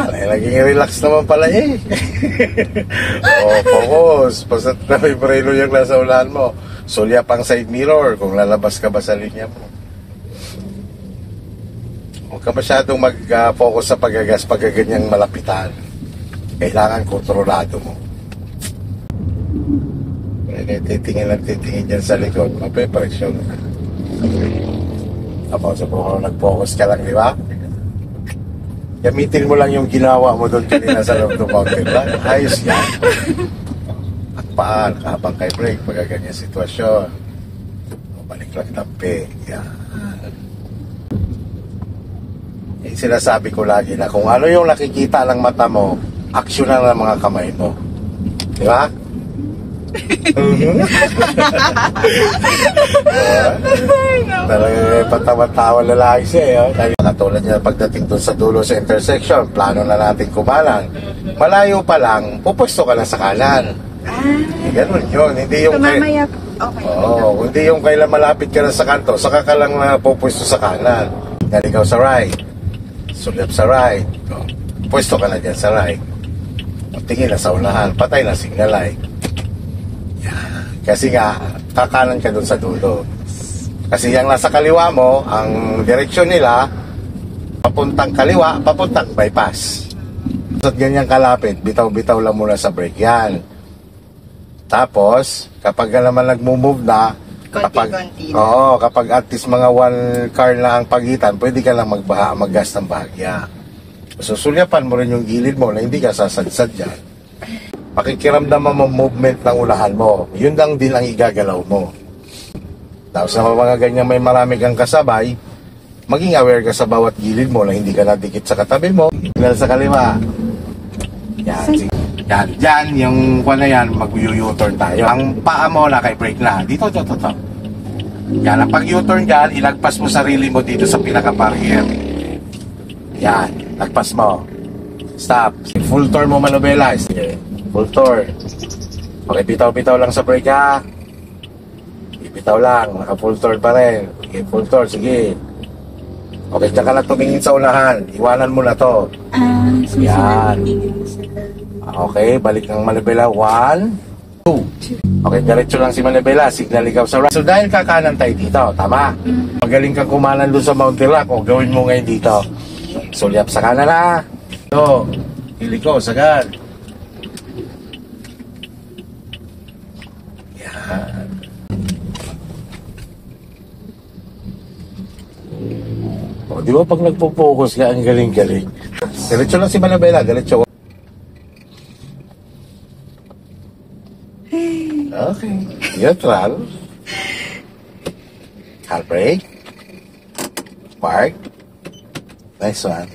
Yan, naging relax naman pala eh. Focus. Basta na may preno yung nasa unahan mo. Sulya pang side mirror kung lalabas ka ba sa linya mo. Huwag ka masyadong mag-focus sa pagagas pagkaganyang malapitan. Kailangan kontrolado mo. Titingin dyan sa likod, mape-presyon. Tapos kung nag-focus ka lang, di ba? Gamitin mo lang yung ginawa mo doon kanina sa loob ng mountain bike. Ayos yan. At paan, habang kay break, pagkaganyang sitwasyon. Balik lang tampi. Yan. Sinasabi ko lagi na kung ano yung nakikita ng mata mo, aksyon na ng mga kamay mo. Di ba? Talagang patawa-tawa lalaki siya. Katulad niya pagdating doon sa dulo sa intersection, plano na natin kumanan. Malayo pa lang, pupwesto ka na sa kanan. Ganun yun. Hindi yung mamaya, okay. Hindi yung kailan malapit ka na sa kanto, saka ka lang na pupwesto sa kanan. Naligaw sa right. Sulyap sa right. Pwesto ka na dyan sa right. Tingin na sa unahan, patay na signal light. Kasi nga, kakanan ka dun sa dulo. Kasi yung nasa kaliwa mo, ang direksyon nila, papuntang kaliwa, papuntang bypass. At ganyan kalapit, bitaw-bitaw lang muna sa brake yan. Tapos, kapag naman nag-move na, kapag at least mga one car na ang pagitan, pwede ka lang mag-gas ng bahagya. Susulyapan mo rin yung gilid mo na hindi ka sasadsad dyan. Pakikiramdaman mo movement ng unahan mo. Yun lang din ang igagalaw mo. Tapos sa mga ganyan may marami kang kasabay, maging aware ka sa bawat gilid mo na hindi ka nadikit sa katabi mo. Signal sa kaliwa. Yan. Yan, yung na yan, mag-u-turn tayo. Ang paa mo na kay brake na. Dito. Yan, ang pag-u-turn dyan, ilagpas mo sarili mo dito sa pinaka-barrier. Yan, lagpas mo. Stop. Full turn mo manubela. Sige. Full turn. Okay, bitaw-bitaw lang sa brake ha. Bitaw lang, naka-full turn pa rin. Sige, full turn, sige. Okay, dyan ka lang tumingin sa unahan. Iwanan mo na to. Yan. Okay, balik ng manibela. 1, 2. Okay, diretso lang si manibela. Signal ikaw sa right. So dahil kakanan tayo dito, tama? Magaling kang kumanan doon sa Mountain Rock, o gawin mo ngayon dito. Sulyap sa kanan na. Ito, hili ko, sagad. Yan. O, di ba pag nagpo-focus ka, ang galing-galing. Diretso lang si Manabela, diretso. Okay. Neutral. Handbrake. Park. Nice one.